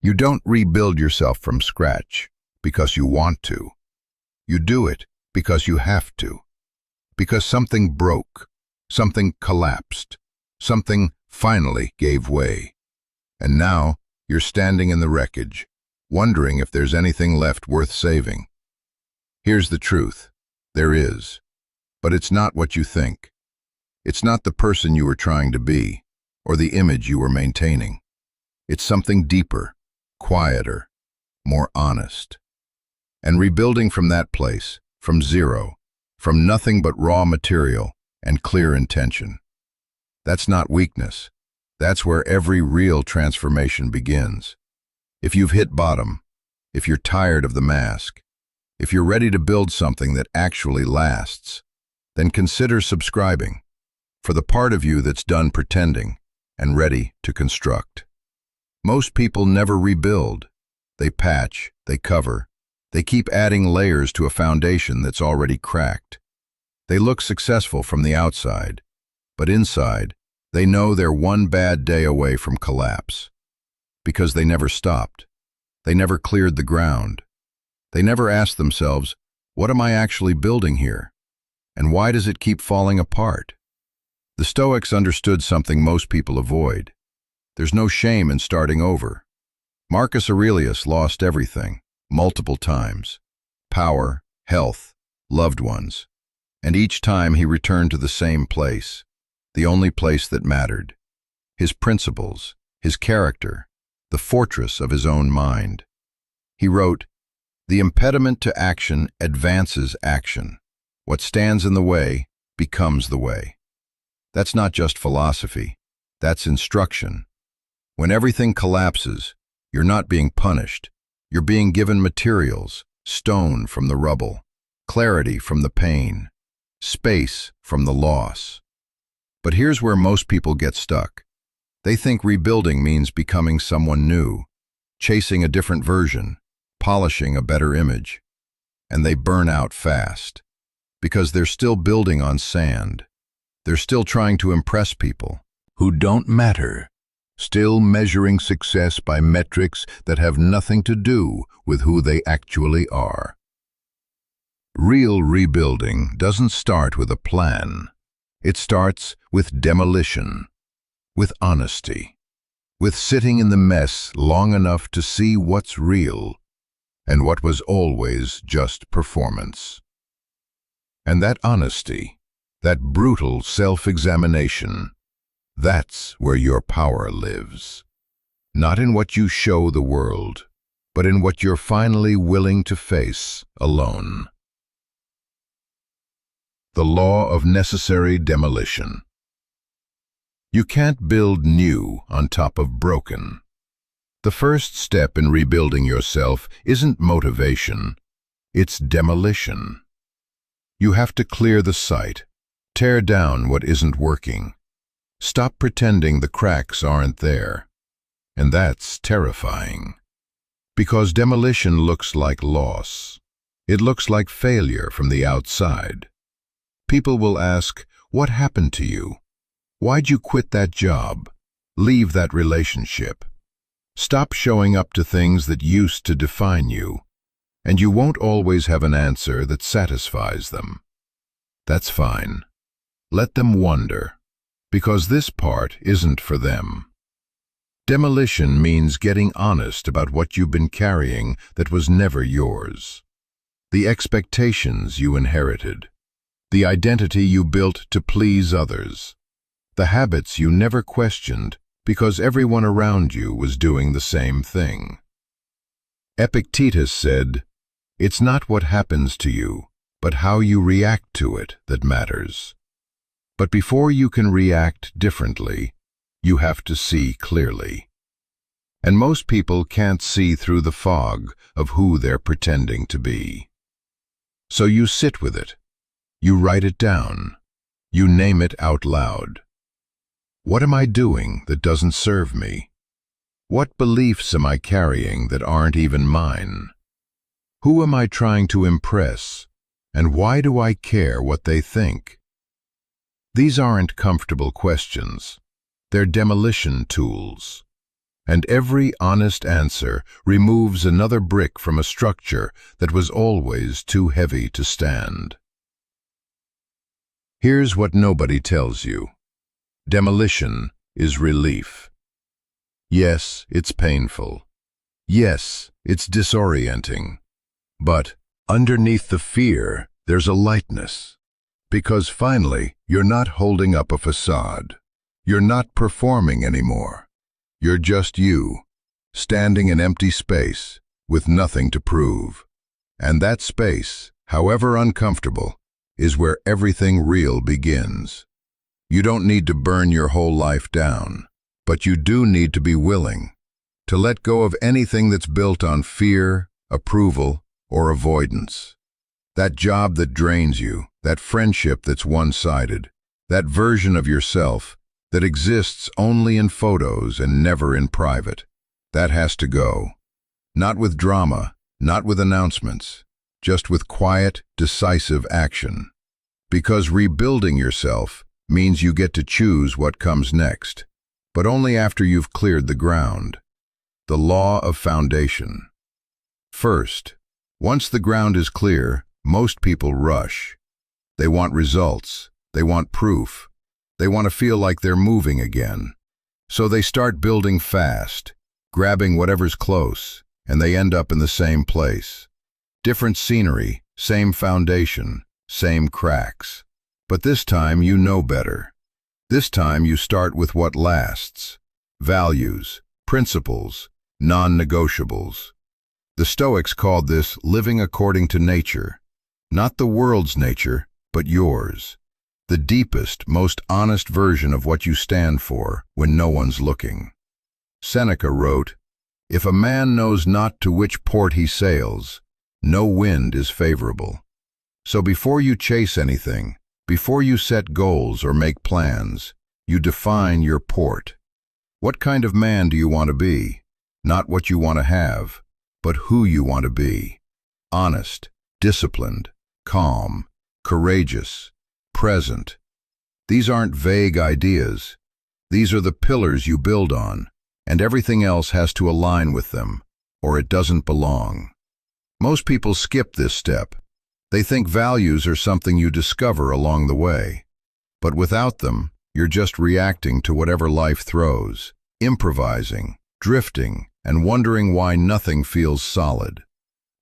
You don't rebuild yourself from scratch because you want to. You do it because you have to. Because something broke, something collapsed, something finally gave way. And now you're standing in the wreckage, wondering if there's anything left worth saving. Here's the truth. There is. But it's not what you think. It's not the person you were trying to be, or the image you were maintaining. It's something deeper, quieter, more honest. And rebuilding from that place, from zero, from nothing but raw material and clear intention. That's not weakness. That's where every real transformation begins. If you've hit bottom, if you're tired of the mask, if you're ready to build something that actually lasts, then consider subscribing for the part of you that's done pretending and ready to construct. Most people never rebuild. They patch, they cover, they keep adding layers to a foundation that's already cracked. They look successful from the outside, but inside, they know they're one bad day away from collapse. Because they never stopped. They never cleared the ground. They never asked themselves, what am I actually building here? And why does it keep falling apart? The Stoics understood something most people avoid. There's no shame in starting over. Marcus Aurelius lost everything, multiple times. Power, health, loved ones. And each time he returned to the same place, the only place that mattered. His principles, his character, the fortress of his own mind. He wrote, "The impediment to action advances action. What stands in the way becomes the way." That's not just philosophy, that's instruction. When everything collapses, you're not being punished. You're being given materials, stone from the rubble, clarity from the pain, space from the loss. But here's where most people get stuck. They think rebuilding means becoming someone new, chasing a different version, polishing a better image. And they burn out fast, because they're still building on sand. They're still trying to impress people who don't matter, still measuring success by metrics that have nothing to do with who they actually are. Real rebuilding doesn't start with a plan. It starts with demolition, with honesty, with sitting in the mess long enough to see what's real and what was always just performance. And that honesty, that brutal self-examination, that's where your power lives. Not in what you show the world, but in what you're finally willing to face alone. The law of necessary demolition. You can't build new on top of broken. The first step in rebuilding yourself isn't motivation, it's demolition. You have to clear the site, tear down what isn't working. Stop pretending the cracks aren't there. And that's terrifying. Because demolition looks like loss. It looks like failure from the outside. People will ask, what happened to you? Why'd you quit that job? Leave that relationship? Stop showing up to things that used to define you, and you won't always have an answer that satisfies them. That's fine. Let them wonder, because this part isn't for them. Demolition means getting honest about what you've been carrying that was never yours. The expectations you inherited. The identity you built to please others. The habits you never questioned because everyone around you was doing the same thing. Epictetus said, "It's not what happens to you, but how you react to it that matters." But before you can react differently, you have to see clearly. And most people can't see through the fog of who they're pretending to be. So you sit with it. You write it down. You name it out loud. What am I doing that doesn't serve me? What beliefs am I carrying that aren't even mine? Who am I trying to impress? And why do I care what they think? These aren't comfortable questions. They're demolition tools. And every honest answer removes another brick from a structure that was always too heavy to stand. Here's what nobody tells you. Demolition is relief. Yes, it's painful. Yes, it's disorienting. But underneath the fear, there's a lightness. Because finally, you're not holding up a facade. You're not performing anymore. You're just you, standing in empty space, with nothing to prove. And that space, however uncomfortable, is where everything real begins. You don't need to burn your whole life down, but you do need to be willing to let go of anything that's built on fear, approval, or avoidance. That job that drains you, that friendship that's one-sided, that version of yourself that exists only in photos and never in private, that has to go. Not with drama, not with announcements, just with quiet, decisive action. Because rebuilding yourself means you get to choose what comes next, but only after you've cleared the ground. The law of foundation. First, once the ground is clear, most people rush. They want results. They want proof. They want to feel like they're moving again. So they start building fast, grabbing whatever's close, and they end up in the same place. Different scenery, same foundation, same cracks. But this time you know better. This time you start with what lasts. Values, principles, non-negotiables. The Stoics called this living according to nature. Not the world's nature, but yours. The deepest, most honest version of what you stand for when no one's looking. Seneca wrote, "If a man knows not to which port he sails, no wind is favorable." So before you chase anything, before you set goals or make plans, you define your port. What kind of man do you want to be? Not what you want to have, but who you want to be. Honest, disciplined, calm, courageous, present. These aren't vague ideas. These are the pillars you build on, and everything else has to align with them, or it doesn't belong. Most people skip this step. They think values are something you discover along the way. But without them, you're just reacting to whatever life throws, improvising, drifting, and wondering why nothing feels solid.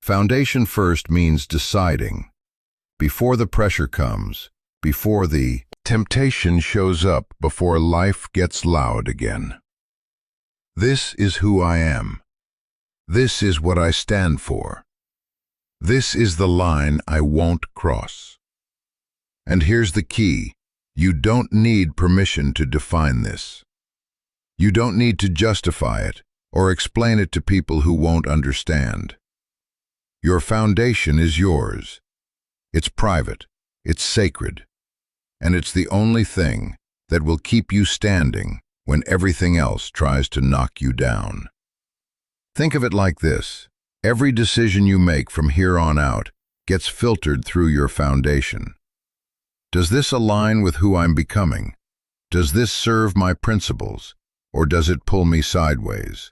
Foundation first means deciding. Before the pressure comes, before the temptation shows up, before life gets loud again. This is who I am. This is what I stand for. This is the line I won't cross. And here's the key. You don't need permission to define this. You don't need to justify it or explain it to people who won't understand. Your foundation is yours. It's private, it's sacred, and it's the only thing that will keep you standing when everything else tries to knock you down. Think of it like this. Every decision you make from here on out gets filtered through your foundation. Does this align with who I'm becoming? Does this serve my principles, or does it pull me sideways?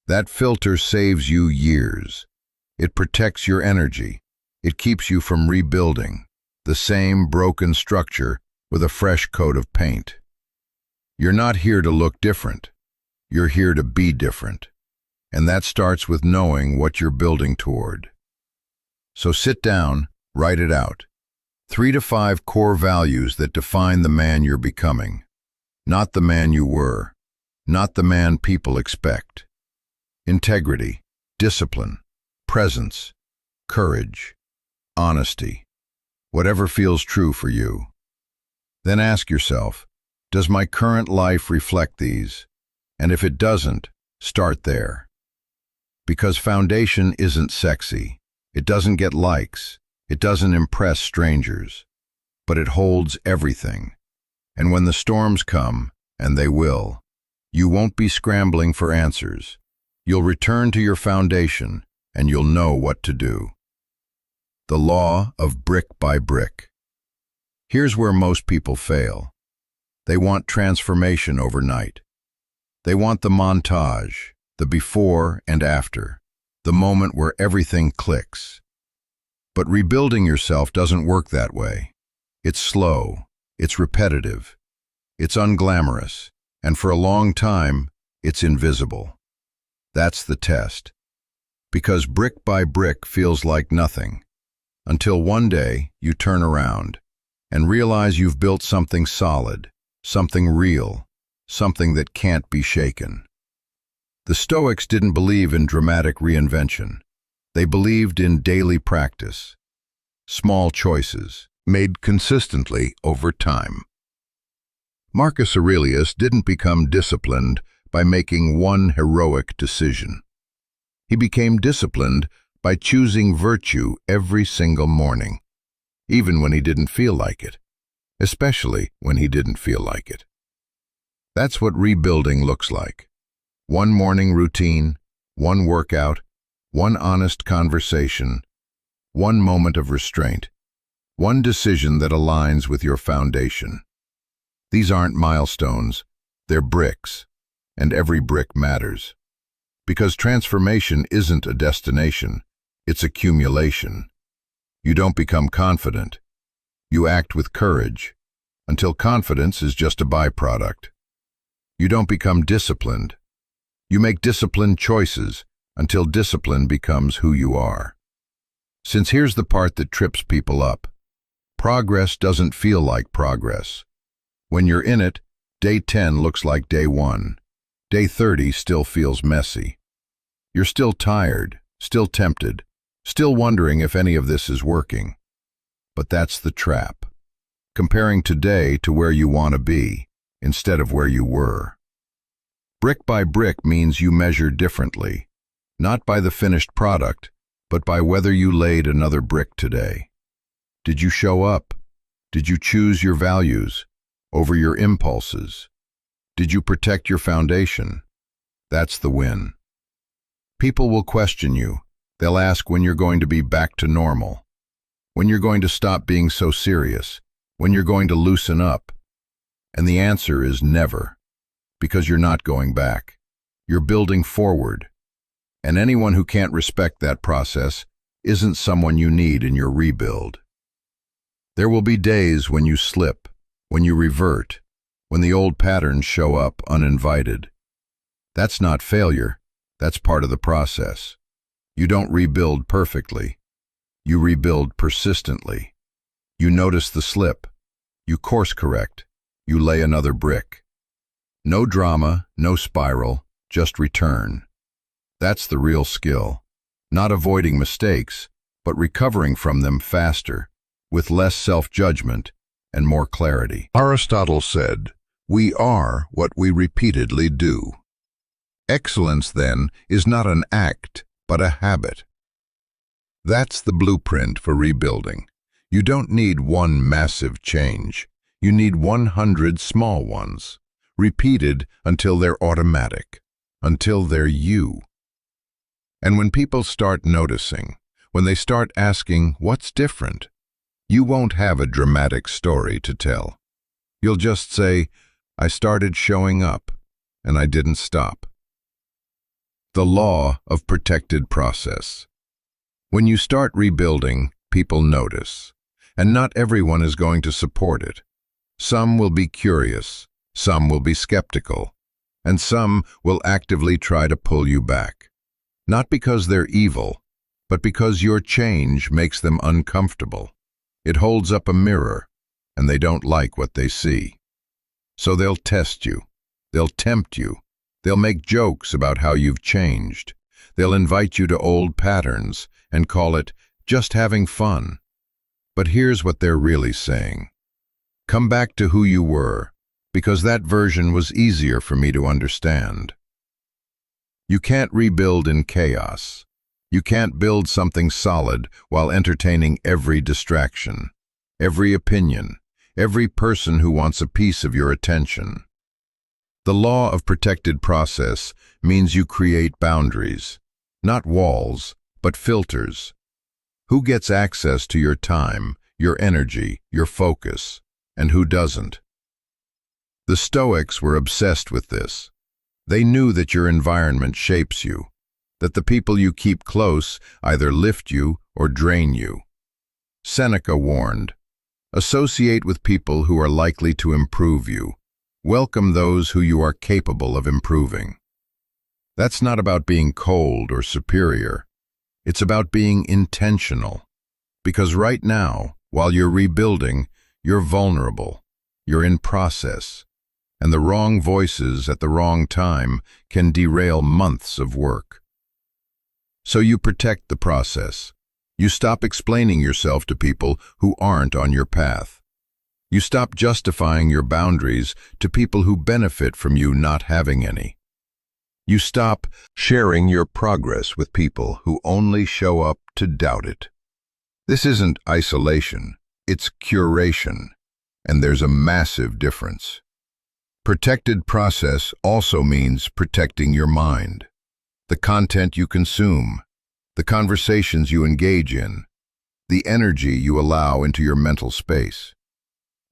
That filter saves you years. It protects your energy. It keeps you from rebuilding the same broken structure with a fresh coat of paint. You're not here to look different. You're here to be different. And that starts with knowing what you're building toward. So sit down, write it out. 3 to 5 core values that define the man you're becoming. Not the man you were. Not the man people expect. Integrity, discipline, presence, courage, honesty. Whatever feels true for you. Then ask yourself, does my current life reflect these? And if it doesn't, start there. Because foundation isn't sexy. It doesn't get likes. It doesn't impress strangers. But it holds everything. And when the storms come, and they will, you won't be scrambling for answers. You'll return to your foundation, and you'll know what to do. The law of brick by brick. Here's where most people fail. They want transformation overnight. They want the montage, the before and after, the moment where everything clicks. But rebuilding yourself doesn't work that way. It's slow, it's repetitive, it's unglamorous, and for a long time, it's invisible. That's the test. Because brick by brick feels like nothing, until one day you turn around and realize you've built something solid, something real, something that can't be shaken. The Stoics didn't believe in dramatic reinvention. They believed in daily practice, small choices, made consistently over time. Marcus Aurelius didn't become disciplined by making one heroic decision. He became disciplined by choosing virtue every single morning, even when he didn't feel like it, especially when he didn't feel like it. That's what rebuilding looks like. One morning routine, one workout, one honest conversation, one moment of restraint, one decision that aligns with your foundation. These aren't milestones, they're bricks, and every brick matters. Because transformation isn't a destination, it's accumulation. You don't become confident. You act with courage, until confidence is just a byproduct. You don't become disciplined. You make disciplined choices until discipline becomes who you are. Since here's the part that trips people up. Progress doesn't feel like progress. When you're in it, day 10 looks like day 1. Day 30 still feels messy. You're still tired, still tempted, still wondering if any of this is working. But that's the trap. Comparing today to where you want to be, instead of where you were. Brick by brick means you measure differently, not by the finished product, but by whether you laid another brick today. Did you show up? Did you choose your values over your impulses? Did you protect your foundation? That's the win. People will question you. They'll ask when you're going to be back to normal, when you're going to stop being so serious, when you're going to loosen up. And the answer is never, because you're not going back. You're building forward. And anyone who can't respect that process isn't someone you need in your rebuild. There will be days when you slip, when you revert, when the old patterns show up uninvited. That's not failure, that's part of the process. You don't rebuild perfectly. You rebuild persistently. You notice the slip. You course correct. You lay another brick. No drama, no spiral, just return. That's the real skill. Not avoiding mistakes, but recovering from them faster, with less self-judgment and more clarity. Aristotle said, "We are what we repeatedly do." Excellence, then, is not an act, but a habit. That's the blueprint for rebuilding. You don't need one massive change. You need 100 small ones, repeated until they're automatic, until they're you. And when people start noticing, when they start asking, what's different? You won't have a dramatic story to tell. You'll just say, I started showing up, and I didn't stop. The law of protected process. When you start rebuilding, people notice, and not everyone is going to support it. Some will be curious, some will be skeptical, and some will actively try to pull you back. Not because they're evil, but because your change makes them uncomfortable. It holds up a mirror, and they don't like what they see. So they'll test you, they'll tempt you, they'll make jokes about how you've changed. They'll invite you to old patterns and call it just having fun. But here's what they're really saying. Come back to who you were, because that version was easier for me to understand. You can't rebuild in chaos. You can't build something solid while entertaining every distraction, every opinion, every person who wants a piece of your attention. The law of protected process means you create boundaries, not walls, but filters. Who gets access to your time, your energy, your focus, and who doesn't? The Stoics were obsessed with this. They knew that your environment shapes you, that the people you keep close either lift you or drain you. Seneca warned, "Associate with people who are likely to improve you. Welcome those who you are capable of improving." That's not about being cold or superior. It's about being intentional. Because right now, while you're rebuilding, you're vulnerable, you're in process, and the wrong voices at the wrong time can derail months of work. So you protect the process. You stop explaining yourself to people who aren't on your path. You stop justifying your boundaries to people who benefit from you not having any. You stop sharing your progress with people who only show up to doubt it. This isn't isolation, it's curation, and there's a massive difference. Protected process also means protecting your mind, the content you consume, the conversations you engage in, the energy you allow into your mental space.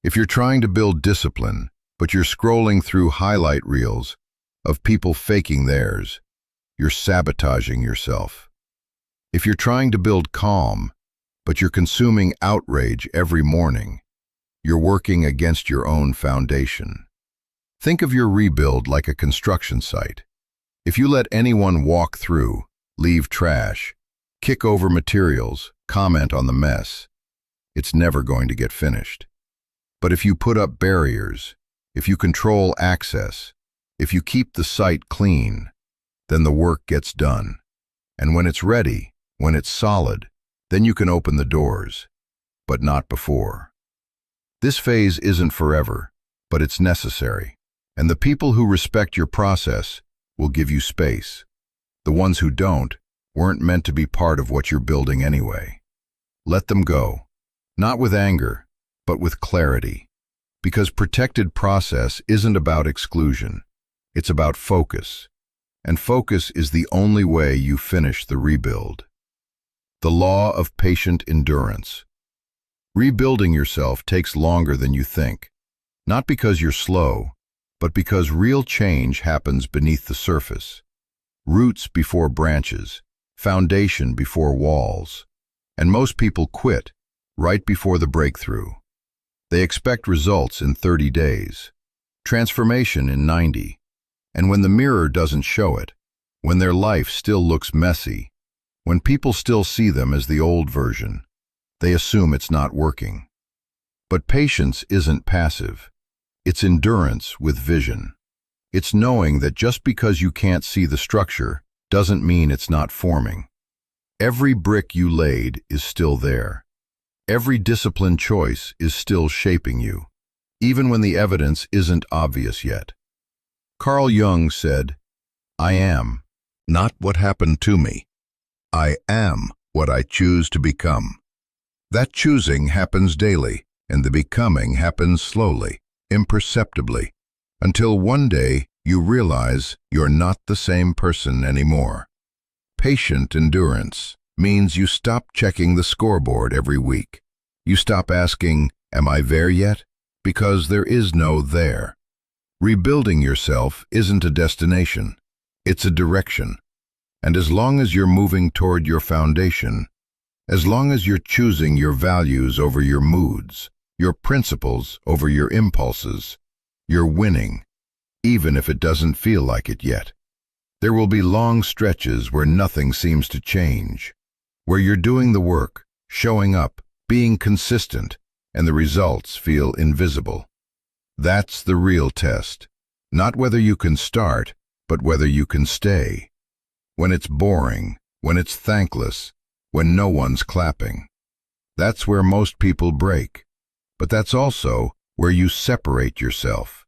If you're trying to build discipline, but you're scrolling through highlight reels of people faking theirs, you're sabotaging yourself. If you're trying to build calm, but you're consuming outrage every morning, you're working against your own foundation. Think of your rebuild like a construction site. If you let anyone walk through, leave trash, kick over materials, comment on the mess, it's never going to get finished. But if you put up barriers, if you control access, if you keep the site clean, then the work gets done. And when it's ready, when it's solid, then you can open the doors, but not before. This phase isn't forever, but it's necessary. And the people who respect your process will give you space. The ones who don't weren't meant to be part of what you're building anyway. Let them go, not with anger, but with clarity. Because protected process isn't about exclusion. It's about focus. And focus is the only way you finish the rebuild. The law of patient endurance. Rebuilding yourself takes longer than you think. Not because you're slow, but because real change happens beneath the surface. Roots before branches, foundation before walls. And most people quit right before the breakthrough. They expect results in 30 days, transformation in 90. And when the mirror doesn't show it, when their life still looks messy, when people still see them as the old version, they assume it's not working. But patience isn't passive. It's endurance with vision. It's knowing that just because you can't see the structure doesn't mean it's not forming. Every brick you laid is still there. Every disciplined choice is still shaping you, even when the evidence isn't obvious yet. Carl Jung said, "I am not what happened to me. I am what I choose to become." That choosing happens daily, and the becoming happens slowly, imperceptibly, until one day you realize you're not the same person anymore. Patient endurance means you stop checking the scoreboard every week. You stop asking, "Am I there yet?" Because there is no there. Rebuilding yourself isn't a destination, it's a direction. And as long as you're moving toward your foundation, as long as you're choosing your values over your moods, your principles over your impulses, you're winning, even if it doesn't feel like it yet. There will be long stretches where nothing seems to change, where you're doing the work, showing up, being consistent, and the results feel invisible. That's the real test. Not whether you can start, but whether you can stay. When it's boring, when it's thankless, when no one's clapping. That's where most people break. But that's also where you separate yourself.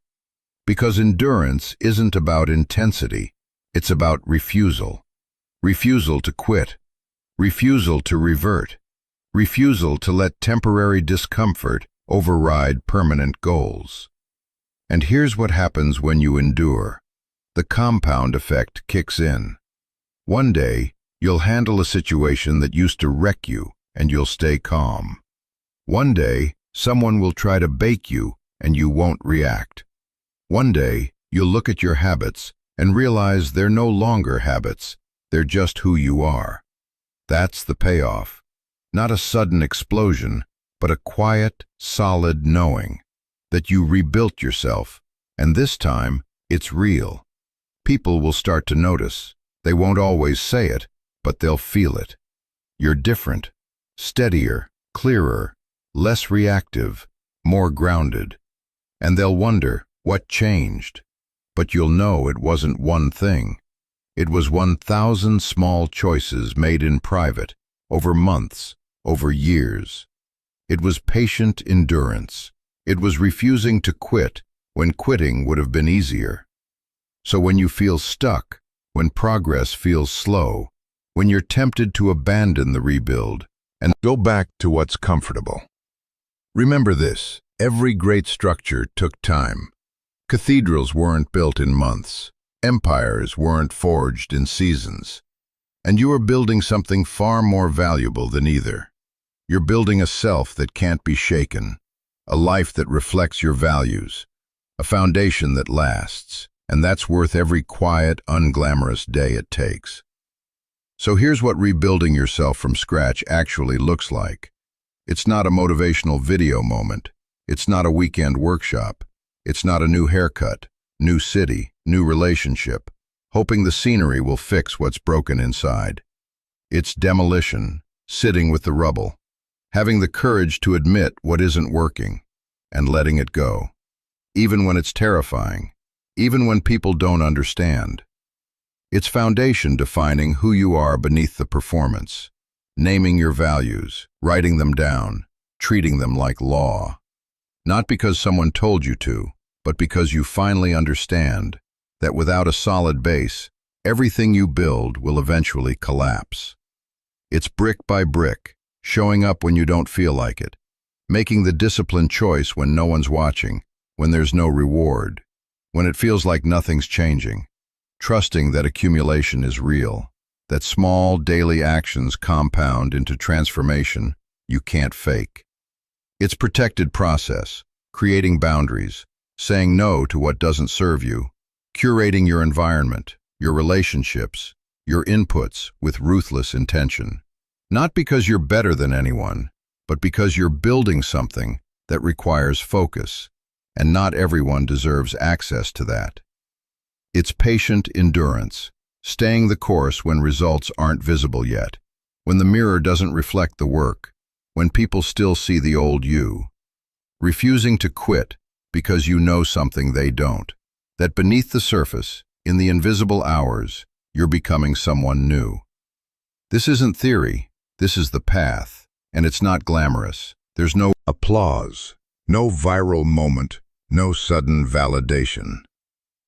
Because endurance isn't about intensity, it's about refusal. Refusal to quit. Refusal to revert. Refusal to let temporary discomfort override permanent goals. And here's what happens when you endure. The compound effect kicks in. One day, you'll handle a situation that used to wreck you, and you'll stay calm. One day, someone will try to bake you, and you won't react. One day, you'll look at your habits, and realize they're no longer habits, they're just who you are. That's the payoff. Not a sudden explosion, but a quiet, solid knowing that you rebuilt yourself, and this time, it's real. People will start to notice. They won't always say it, but they'll feel it. You're different, steadier, clearer, less reactive, more grounded. And they'll wonder, what changed? But you'll know it wasn't one thing. It was 1,000 small choices made in private, over months, over years. It was patient endurance. It was refusing to quit when quitting would have been easier. So when you feel stuck, when progress feels slow, when you're tempted to abandon the rebuild and go back to what's comfortable, remember this: every great structure took time. Cathedrals weren't built in months. Empires weren't forged in seasons. And you are building something far more valuable than either. You're building a self that can't be shaken, a life that reflects your values, a foundation that lasts, and that's worth every quiet, unglamorous day it takes. So here's what rebuilding yourself from scratch actually looks like. It's not a motivational video moment. It's not a weekend workshop. It's not a new haircut, new city, new relationship, hoping the scenery will fix what's broken inside. It's demolition, sitting with the rubble, having the courage to admit what isn't working, and letting it go, even when it's terrifying, even when people don't understand. It's foundation defining who you are beneath the performance, naming your values, writing them down, treating them like law. Not because someone told you to, but because you finally understand that without a solid base, everything you build will eventually collapse. It's brick by brick, showing up when you don't feel like it, making the disciplined choice when no one's watching, when there's no reward, when it feels like nothing's changing, trusting that accumulation is real, that small daily actions compound into transformation you can't fake. It's protected process, creating boundaries, saying no to what doesn't serve you, curating your environment, your relationships, your inputs with ruthless intention. Not because you're better than anyone, but because you're building something that requires focus, and not everyone deserves access to that. It's patient endurance, staying the course when results aren't visible yet, when the mirror doesn't reflect the work, when people still see the old you. Refusing to quit because you know something they don't, that beneath the surface, in the invisible hours, you're becoming someone new. This isn't theory, this is the path, and it's not glamorous. There's no applause, no viral moment, no sudden validation.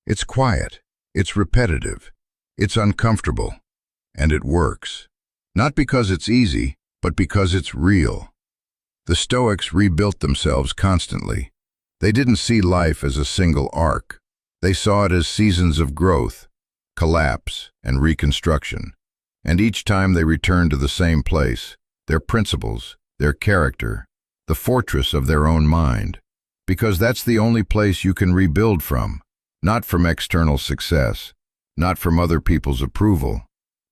It's quiet, it's repetitive, it's uncomfortable, and it works. Not because it's easy, but because it's real. The Stoics rebuilt themselves constantly. They didn't see life as a single arc. They saw it as seasons of growth, collapse, and reconstruction. And each time they returned to the same place, their principles, their character, the fortress of their own mind. Because that's the only place you can rebuild from, not from external success, not from other people's approval,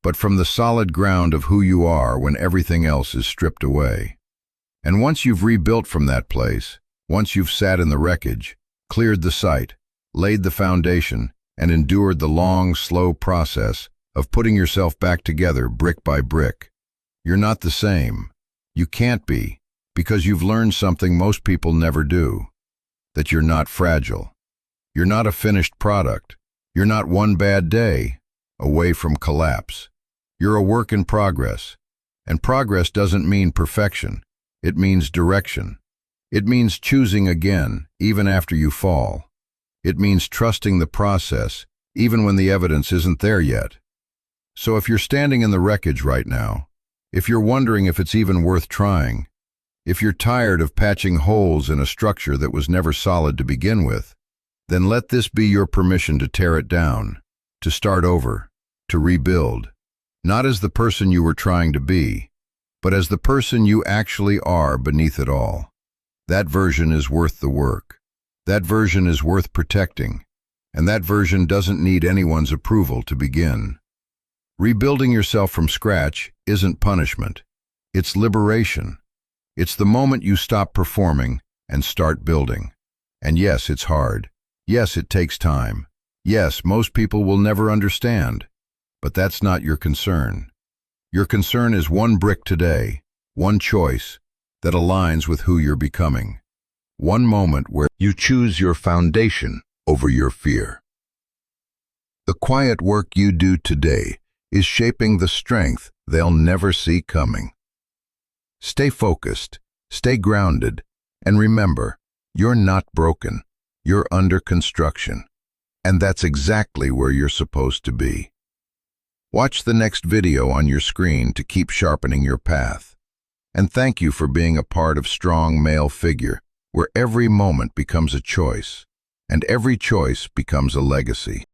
but from the solid ground of who you are when everything else is stripped away. And once you've rebuilt from that place, once you've sat in the wreckage, cleared the site, laid the foundation, and endured the long, slow process of putting yourself back together brick by brick, you're not the same. You can't be, because you've learned something most people never do, that you're not fragile. You're not a finished product. You're not one bad day away from collapse. You're a work in progress, and progress doesn't mean perfection. It means direction. It means choosing again, even after you fall. It means trusting the process, even when the evidence isn't there yet. So if you're standing in the wreckage right now, if you're wondering if it's even worth trying, if you're tired of patching holes in a structure that was never solid to begin with, then let this be your permission to tear it down, to start over, to rebuild, not as the person you were trying to be, but as the person you actually are beneath it all. That version is worth the work. That version is worth protecting, And that version doesn't need anyone's approval to begin. Rebuilding yourself from scratch isn't punishment. It's liberation. It's the moment you stop performing and start building. And yes, it's hard. Yes, it takes time. Yes, most people will never understand. But that's not your concern. Your concern is one brick today, one choice that aligns with who you're becoming. One moment where you choose your foundation over your fear. The quiet work you do today is shaping the strength they'll never see coming. Stay focused, stay grounded, and remember, you're not broken. You're under construction. And that's exactly where you're supposed to be. Watch the next video on your screen to keep sharpening your path. And thank you for being a part of Strong Male Figure, where every moment becomes a choice, and every choice becomes a legacy.